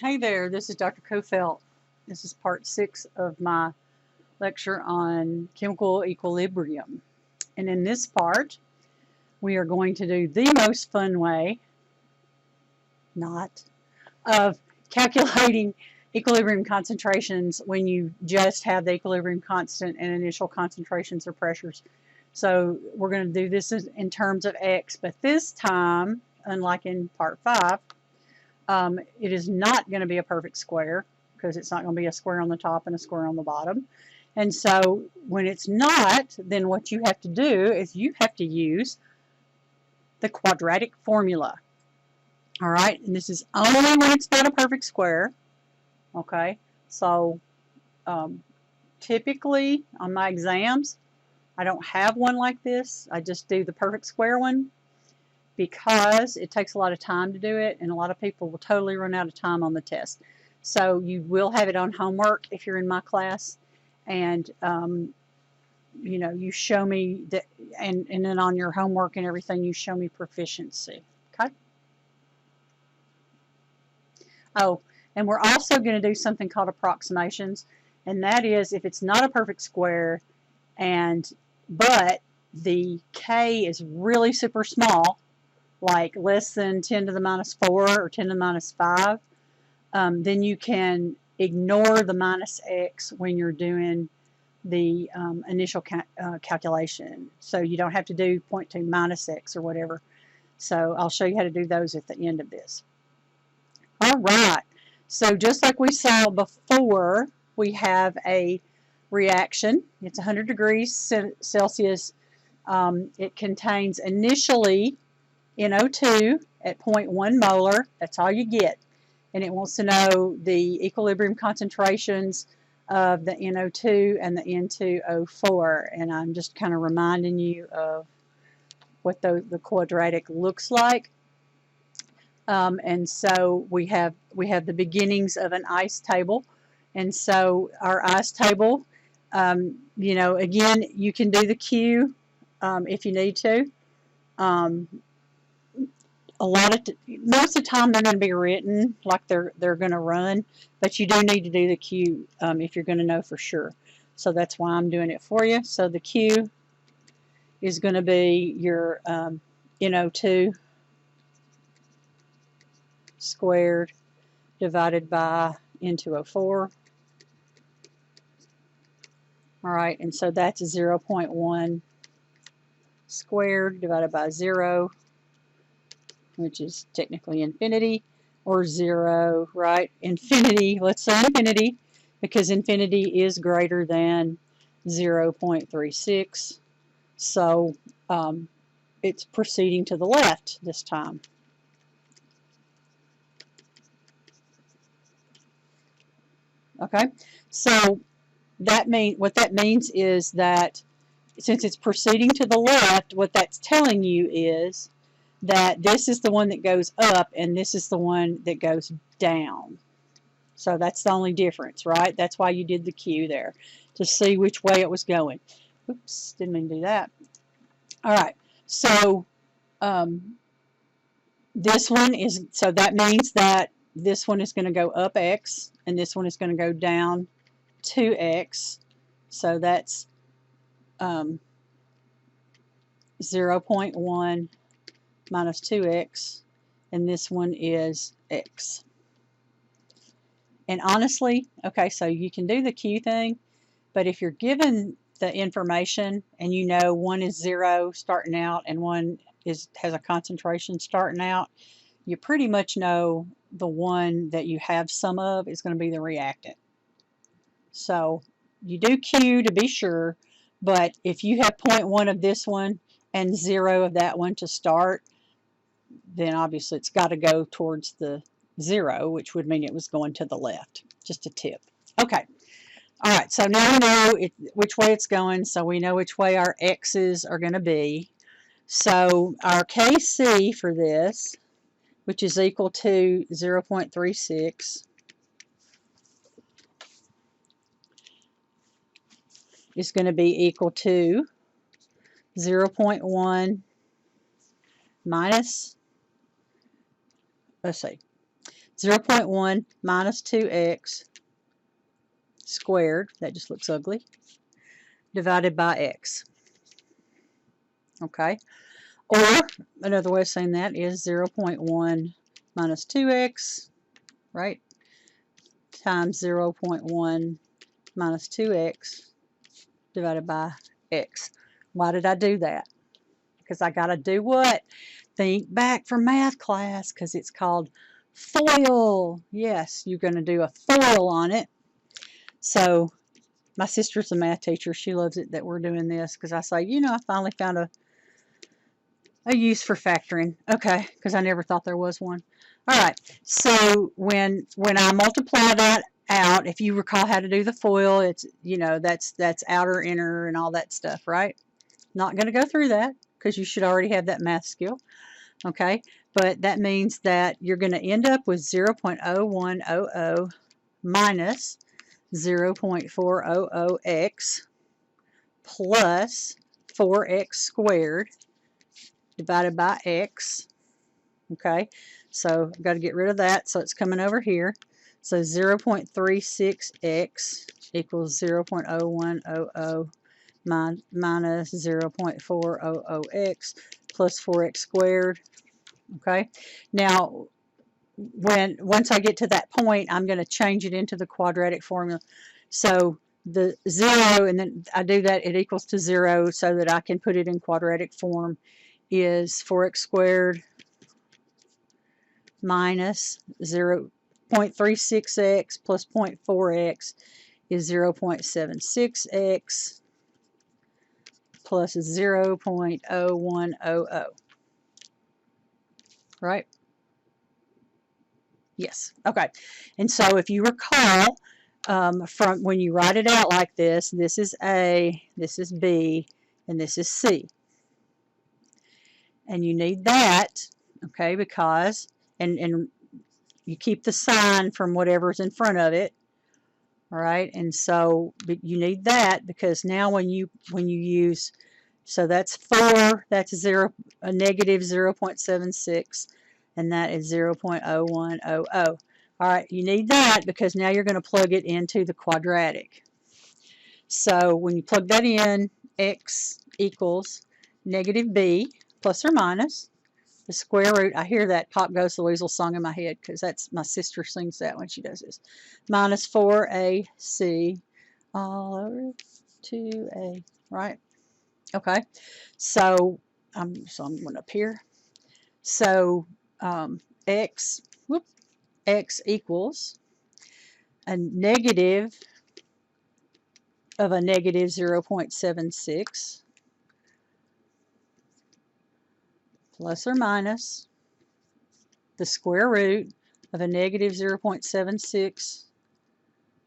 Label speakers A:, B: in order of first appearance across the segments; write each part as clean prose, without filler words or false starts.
A: Hey there, this is Dr. Kofelt. This is part 6 of my lecture on chemical equilibrium. And in this part, we are going to do the most fun way, of calculating equilibrium concentrations when you just have the equilibrium constant and initial concentrations or pressures. So we're going to do this in terms of X, but this time, unlike in part 5, it is not going to be a perfect square because it's not going to be a square on the top and a square on the bottom. And so when it's not, then what you have to do is you have to use the quadratic formula. All right, and this is only when it's not a perfect square. Okay, so typically on my exams, I don't have one like this. I just do the perfect square one because it takes a lot of time to do it, and a lot of people will totally run out of time on the test. So you will have it on homework if you're in my class, and you know, you show me that, and then on your homework and everything, you show me proficiency. Okay. Oh, and we're also going to do something called approximations, and that is if it's not a perfect square, but the k is really super small, like less than 10 to the minus 4 or 10 to the minus 5, then you can ignore the minus x when you're doing the initial calculation. So you don't have to do 0.2 minus x or whatever. So I'll show you how to do those at the end of this. All right. So just like we saw before, we have a reaction. It's 100 degrees Celsius. It contains initially NO2 at 0.1 molar. That's all you get. And it wants to know the equilibrium concentrations of the NO2 and the N2O4. And I'm just kind of reminding you of what the quadratic looks like. And so we have the beginnings of an ice table. And so our ice table, you know, again, you can do the Q if you need to. Most of the time they're going to be written like they're going to run, but you do need to do the Q if you're going to know for sure. So that's why I'm doing it for you. So the Q is going to be your NO2 squared divided by N2O4. All right, and so that's 0.1 squared divided by 0, which is technically infinity, or 0, right? Infinity, let's say infinity, because infinity is greater than 0.36. So it's proceeding to the left this time. Okay, so what that means is that since it's proceeding to the left, what that's telling you is that this is the one that goes up and this is the one that goes down. So that's the only difference, right? That's why you did the Q there, to see which way it was going. Oops, didn't mean to do that. All right, so this one is, so that means that this one is going to go up x and this one is going to go down 2x. So that's 0.1 minus 2x, and this one is x. And honestly, okay, so you can do the Q thing, but if you're given the information and you know one is 0 starting out and one has a concentration starting out, you pretty much know the one that you have some of is going to be the reactant. So you do Q to be sure, but if you have 0.1 of this one and 0 of that one to start, then obviously it's got to go towards the 0, which would mean it was going to the left. Just a tip. Okay. All right, so now we know which way it's going, so we know which way our x's are going to be. So our Kc for this, which is equal to 0.36, is going to be equal to 0.1 minus, let's see, 0.1 minus 2x squared, that just looks ugly, divided by x. Okay? Or another way of saying that is 0.1 minus 2x, right, times 0.1 minus 2x divided by x. Why did I do that? Because I got to do what? Think back from math class, because it's called FOIL. Yes, you're going to do a FOIL on it. So my sister's a math teacher. She loves it that we're doing this, because I say, you know, I finally found a use for factoring. Okay, because I never thought there was one. All right, so when I multiply that out, if you recall how to do the FOIL, it's, you know, that's outer, inner, and all that stuff, right? Not going to go through that because you should already have that math skill. Okay, but that means that you're going to end up with 0.0100 minus 0.400x plus 4x squared divided by x. Okay, so I've got to get rid of that, so it's coming over here. So 0.36x equals 0.0100 minus 0.400x plus 4x squared. Okay, now once I get to that point, I'm going to change it into the quadratic formula. So the 0, and then I do that, it equals to 0 so that I can put it in quadratic form, is 4x squared minus 0.36x plus 0.4x is 0.76x plus 0.0100. Right? Yes. Okay. And so if you recall, from when you write it out like this, this is A, this is B, and this is C. And you need that, okay, because, and you keep the sign from whatever's in front of it, all right, and so you need that because now when you use, so that's 4, that's a negative 0.76, and that is 0.0100. All right, you need that because now you're going to plug it into the quadratic. So when you plug that in, x equals negative b plus or minus the square root. I hear that Pop Goes the Weasel song in my head because that's my sister sings that when she does this. Minus 4ac all over 2a, right? Okay, so I'm going up here. So x equals a negative of a negative 0.76 plus or minus the square root of a negative 0.76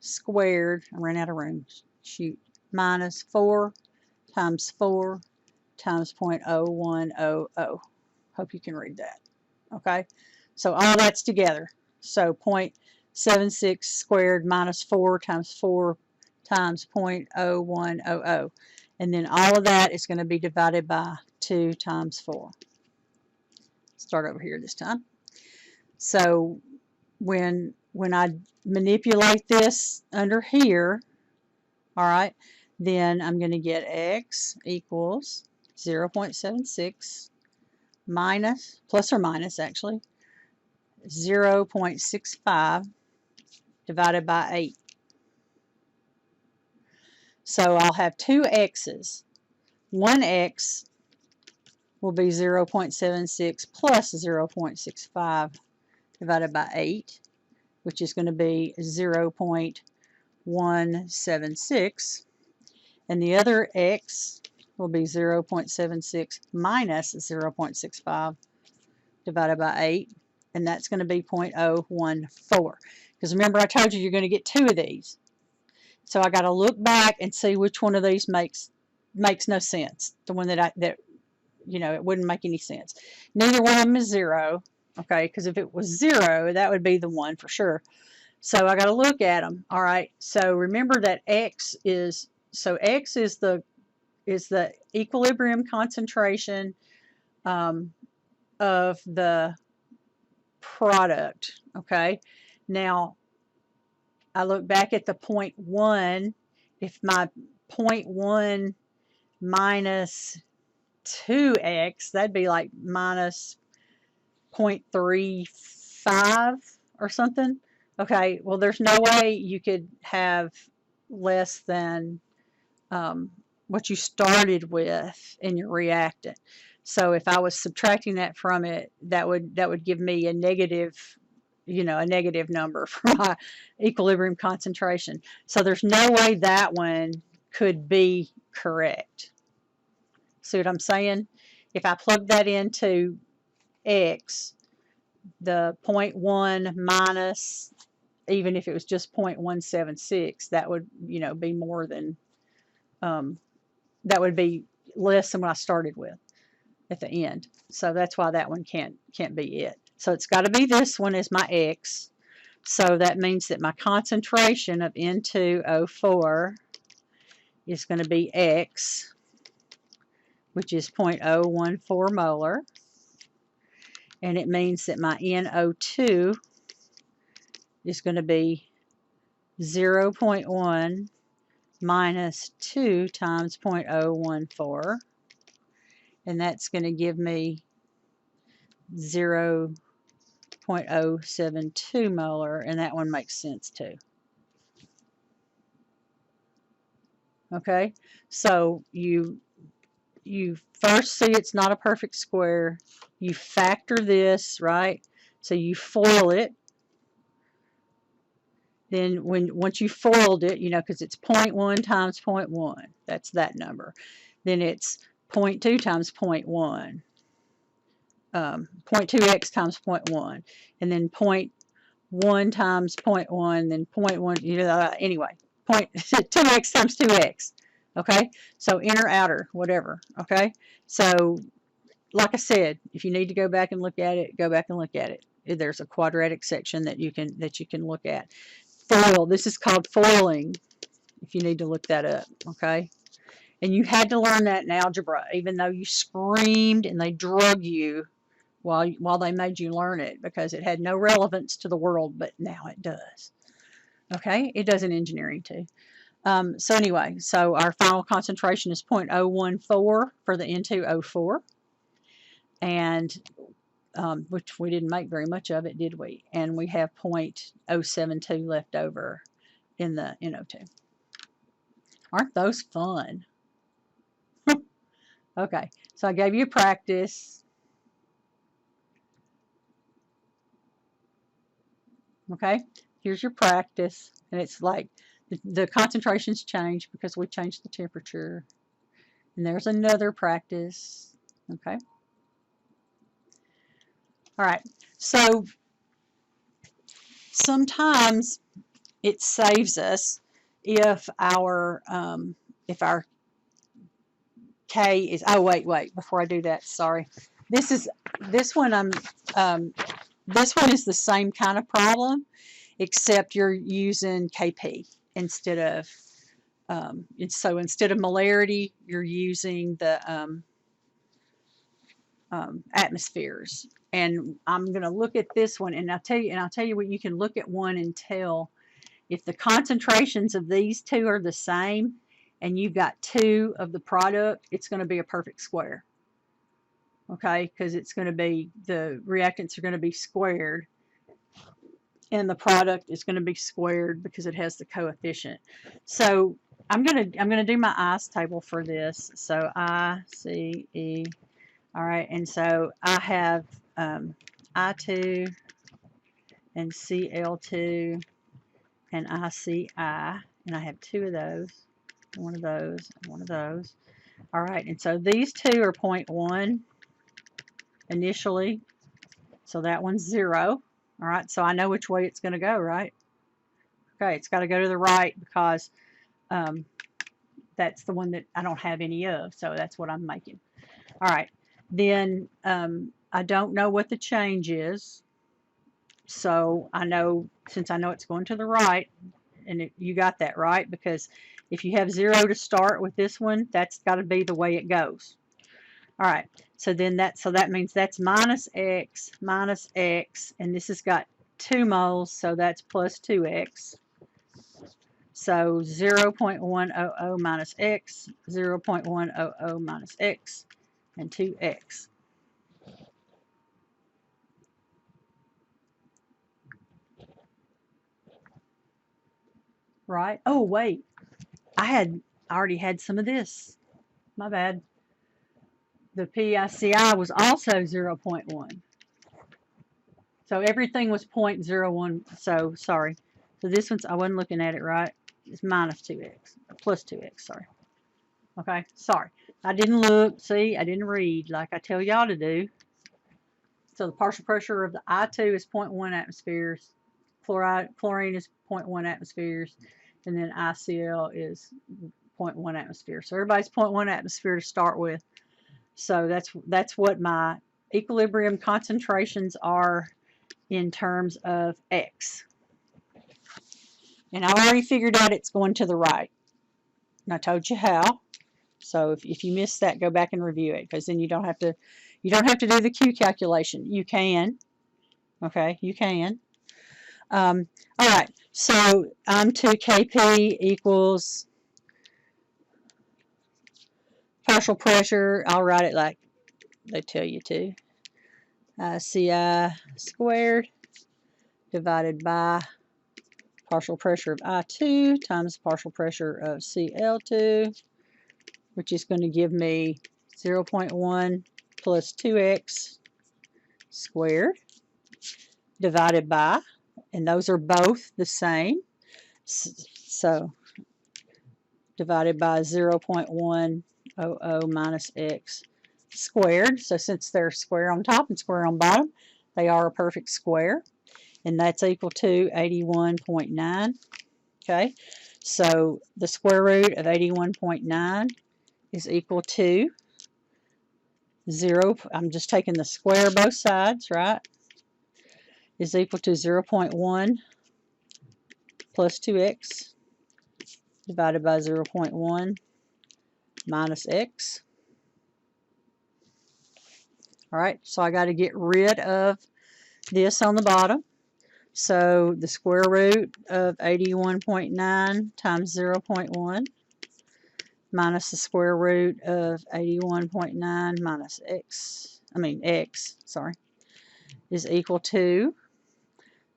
A: squared, I ran out of room, shoot, minus 4 times 4 times 0.0100. Hope you can read that. Okay, so all that's together. So 0.76 squared minus 4 times 4 times 0.0100. And then all of that is going to be divided by 2 times 4. Start over here this time. So when I manipulate this under here, all right, then I'm going to get x equals 0.76 minus, plus or minus actually, 0.65 divided by 8. So I'll have two x's. One x will be 0.76 plus 0.65 divided by 8, which is going to be 0.176. And the other x will be 0.76 minus 0.65 divided by 8, and that's going to be 0.014. Because remember, I told you you're going to get two of these. So I got to look back and see which one of these makes no sense. The one that you know, it wouldn't make any sense. Neither one of them is 0, okay? Because if it was 0, that would be the one for sure. So I got to look at them. All right. So remember that x is, so x is the equilibrium concentration of the product, okay? Now, I look back at the 0.1. If my 0.1 minus 2x, that'd be like minus 0.35 or something. Okay, well, there's no way you could have less than what you started with in your reactant. So if I was subtracting that from it, that would give me a negative, a negative number for my equilibrium concentration. So there's no way that one could be correct. See what I'm saying? If I plug that into x, the 0.1 minus, even if it was just 0.176, that would, be more than, that would be less than what I started with at the end. So that's why that one can't be it. So it's got to be this one as my x. So that means that my concentration of N2O4 is going to be x, which is 0.014 molar. And it means that my NO2 is going to be 0.1 minus 2 times 0.014. And that's going to give me 0.072 molar, and that one makes sense too. Okay, so you first see it's not a perfect square. You factor this, right? So you FOIL it. Then once you FOILed it, because it's 0.1 times 0.1, that's that number. Then it's 0.2 times 0.1, 0.2x times 0.1, and then 0.1 times 0.1, then 0.1, anyway, 2x times 2x, okay? So inner, outer, whatever, okay? So like I said, if you need to go back and look at it, go back and look at it. There's a quadratic section that you can look at. FOIL, this is called foiling, if you need to look that up, okay? And you had to learn that in algebra, even though you screamed and they drug you while they made you learn it, because it had no relevance to the world, but now it does. Okay, it does in engineering too. So anyway, so our final concentration is 0.014 for the N2O4, and which we didn't make very much of it, did we? And we have 0.072 left over in the NO2. Aren't those fun? Okay, so I gave you a practice. Okay, here's your practice, and it's like the concentrations change because we changed the temperature. And there's another practice. Okay. All right, so sometimes it saves us if our K is, oh wait, before I do that, sorry. This one is the same kind of problem, except you're using KP instead of so instead of molarity, you're using the atmospheres. And I'm going to look at this one, and I'll tell you what, you can look at one and tell if the concentrations of these two are the same and you've got two of the product, it's going to be a perfect square. Okay, because it's going to be, the reactants are going to be squared and the product is going to be squared because it has the coefficient. So I'm going to do my ICE table for this. So ICE. All right, and so I have I2 and Cl2 and ICI, and I have two of those, one of those, and one of those. All right, and so these two are 0.1 initially, so that one's 0. All right, so I know which way it's going to go, right? Okay, it's got to go to the right because that's the one that I don't have any of, so that's what I'm making. All right, then I don't know what the change is, so I know, since I know it's going to the right, and you got that right, because if you have 0 to start with this one, that's got to be the way it goes. All right, so then that means that's minus x, and this has got 2 moles, so that's plus 2x. So 0.100 minus x, 0.100 minus x, and 2x. Right? Oh, wait. I already had some of this. My bad. The PICI was also 0.1. So everything was 0.01. So, sorry. So this one's, I wasn't looking at it right. It's minus 2x, plus 2x, sorry. Okay, sorry. I didn't look. See, I didn't read like I tell y'all to do. So the partial pressure of the I2 is 0.1 atmospheres. Chlorine is 0.1 atmospheres. And then ICl is 0.1 atmosphere. So everybody's 0.1 atmosphere to start with. So that's what my equilibrium concentrations are in terms of X. And I already figured out it's going to the right. And I told you how. So if you missed that, go back and review it, because then you don't have to do the Q calculation. You can. Okay, you can. All right, so I'm 2 Kp equals partial pressure. I'll write it like they tell you to. Ci squared divided by partial pressure of I2 times partial pressure of Cl2, which is going to give me 0.1 plus 2x squared divided by, and those are both the same, so divided by 0.100 minus x squared. So since they're square on top and square on bottom, they are a perfect square, and that's equal to 81.9. Okay, so the square root of 81.9 is equal to 0. I'm just taking the square both sides, right? Is equal to 0.1 plus 2x divided by 0.1 minus x. All right, so I got to get rid of this on the bottom. So the square root of 81.9 times 0.1 minus the square root of 81.9 minus x, sorry, is equal to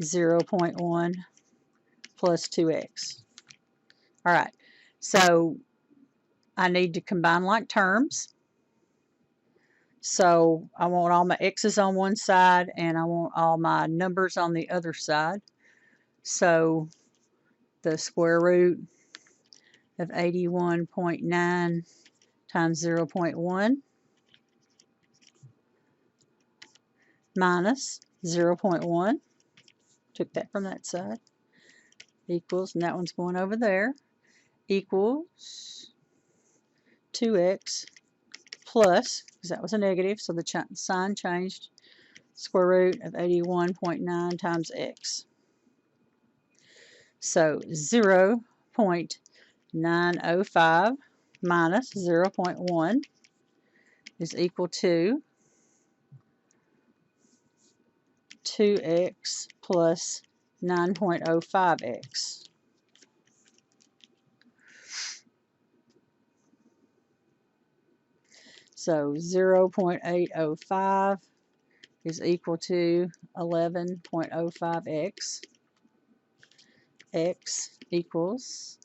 A: 0.1 plus 2x. All right, so I need to combine like terms. So I want all my x's on one side and I want all my numbers on the other side. So the square root of 81.9 times 0.1 minus 0.1, took that from that side, equals, and that one's going over there, equals 2x plus, because that was a negative, so the sign changed, square root of 81.9 times x. So 0.905 minus 0.1 is equal to 2x plus 9.05x. So 0.805 is equal to 11.05x. X equals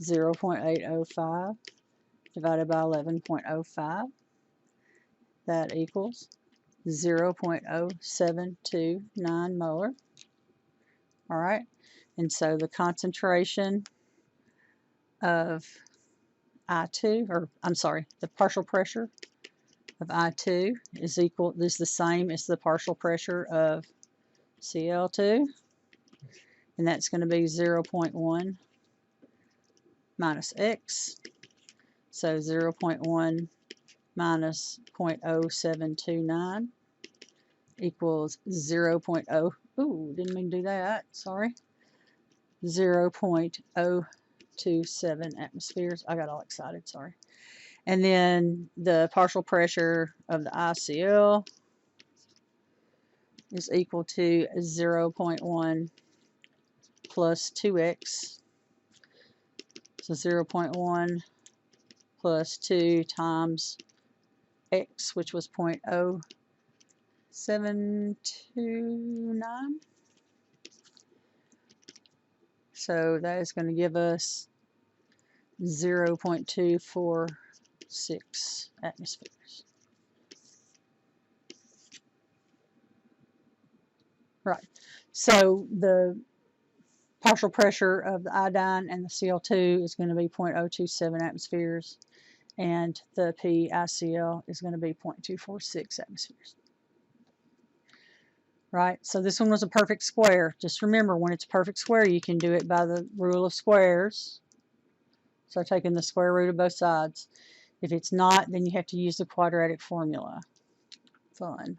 A: 0.805 divided by 11.05. That equals 0.0729 molar. All right, and so the concentration of I2, or I'm sorry, the partial pressure of I2 is the same as the partial pressure of Cl2, and that's going to be 0.1 minus x. So 0.1 minus 0.0729 equals 0.0. Ooh, didn't mean to do that. Sorry. 0.027 atmospheres. I got all excited. Sorry. And then the partial pressure of the ICL is equal to 0.1 plus 2x. So 0.1 plus 2 times x, which was 0.0729. So that is going to give us 0.246 atmospheres. Right. So the partial pressure of the iodine and the Cl2 is going to be 0.027 atmospheres, and the PiCl is going to be 0.246 atmospheres. Right, so this one was a perfect square. Just remember, when it's a perfect square, you can do it by the rule of squares. So taking the square root of both sides. If it's not, then you have to use the quadratic formula. Fun.